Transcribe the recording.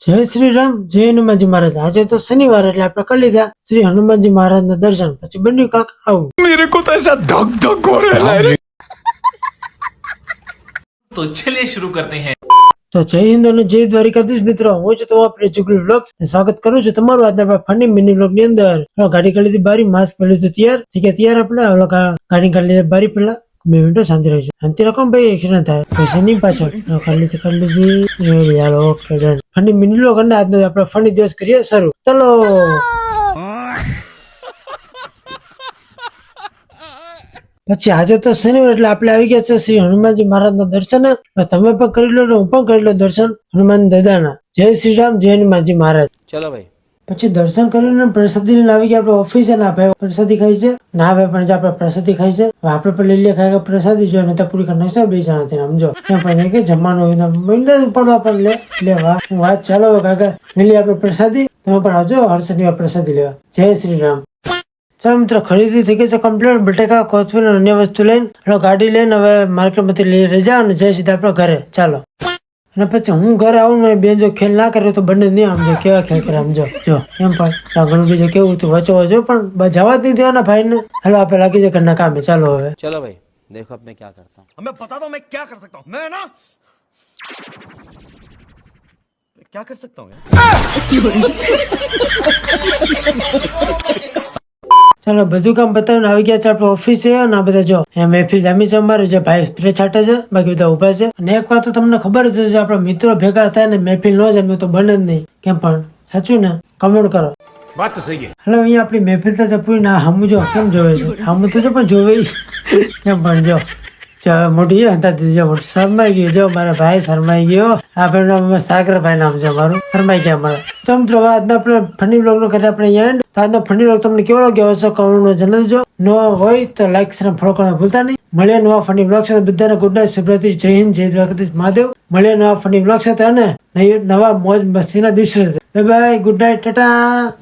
જય શ્રી રામ, જય હનુમાનજી મહારાજ। આજે તો શનિવાર એટલે આપણે કરી લીધા શ્રી હનુમાનજી મહારાજ ના દર્શન। પછી બન્યું કાક આવું। मेरे को तो ऐसा धक धक हो रहा है। तो चलिए शुरू करते हैं। તો જય હિન્દ અને જય દ્વારિકાધીશ મિત્રો, હું છું તમારો પ્રિય જુગલ વ્લોગ્સ। સ્વાગત કરું છું તમારું આજના ફની મિની વ્લોગ ની અંદર। ગાડી કરી લીધી બારી, માસ્ક પહેર્યું તો તૈયાર થઈ ગયા તૈયાર। આપણે ગાડી કરી લીધી બારી, પેલા 2 મિનિટો શાંતિ રહી છે। શાંતિ રાખો ભાઈ, એક્સિડન્ટ થાય પૈસા નહીં પાછળ। કરી લીધી યાર, okay done. Funny mini vlog અને આજનો આપણે ફની દિવસ કરીએ શરૂ। ચલો પછી આજે તો શનિવાર એટલે આપણે આવી ગયા છે શ્રી હનુમાનજી મહારાજ ના દર્શન। તમે પણ કરી લો, હું પણ કરી લો દર્શન હનુમાન દાદાના। જય શ્રી રામ, જય હનુમાનજી મહારાજ। ચલો ભાઈ। પછી દર્શન કરીને પ્રસાદી લઈને આવી ગયા આપણે ઓફિસે। ના ભાઈ પ્રસાદી ખાઈ છે, ના ભાઈ પણ આપણે પ્રસાદી ખાઈ છે। આપણે પણ લઈ લે ખાઈ પ્રસાદી જોઈએ ને તો પૂરી કરી નાખશે બે જણા થઈને, સમજો પણ કે જમવાનું હોય વિન્ડો પડવા પણ લેવા વાત। ચાલો કાકા લઈ લે આપણે પ્રસાદી, તમે પણ આવજો હર શનિવાર પ્રસાદી લેવા। જય શ્રી રામ। ચાલો મિત્રો, ખરીદી થઈ ગઈ છે કમ્પ્લીટ। બટેકા, કોથમીર અને અન્ય વસ્તુ લઈને ગાડી લઈને હવે માર્કેટ માંથી લઈ રજા અને જય સીધા આપણે ઘરે। ચાલો, અને પછી હું ઘરે આવું ને બેન જો ખેલ ના કરે તો બંને નહીં સમજો કેવા ખેલ કરે, સમજો જો એમ પણ ઘણું બીજું કેવું હતું વચો વચો પણ જવા જ નહીં દેવાના ભાઈ ને। હાલો આપણે લાગી જાય ઘરના કામે। ચાલો હવે चलो भाई, देखो अब मैं क्या करता हूँ। हमें बता दो मैं क्या कर सकता हूँ। मैं ना क्या कर सकता हूँ ચાલો બધું કામ બતાવીને આવી ગયા છે આપણે ઓફિસે। અને આ બધા જો એ મહેફિલ જામી છે અમારે, જે ભાઈ સ્પ્રે છાંટે છે, બાકી બધા ઉભા છે। અને એક વાત તો તમને ખબર જ છે, આપણા મિત્રો ભેગા થાય ને મહેફિલ ન જામ્યું તો બને જ નહીં, કેમ પણ સાચું ને? કમેન્ટ કરો। बात तो सही है। હાલો અહીંયા આપણી મહેફિલ તો પૂરી ના હમું જો કેમ જોવે છે, હમું તો જો પણ જોવે કેમ પણ જો મોટી હતા જો મોટી શરમાઈ ગયું, જો મારા ભાઈ શરમાઈ ગયો। આપણે સાગર ભાઈ નામ છે મારું, શરમાઈ ગયા મારા। તો મિત્રો આજના આપણે ફની વ્લોગ નો કરીએ આપણે એન્ડ। તો આજનો ફની વ્લોગ તમને કેવો લાગ્યો હશે કમેન્ટમાં જણાવજો। ન હોય તો લાઈક અને ફોલો કરવાનું ભૂલતા નહીં। મળીએ નવા ફની વ્લોગ સાથે। બધાને ગુડ નાઇટ, શુભરાત્રી, જય હિન્દ, જય દ્વારકાધીશ મહાદેવ। મળીએ નવા ફની વ્લોગ સાથે અને નવા મોજ મસ્તીના દિવસો। Bye bye, good night, Tata.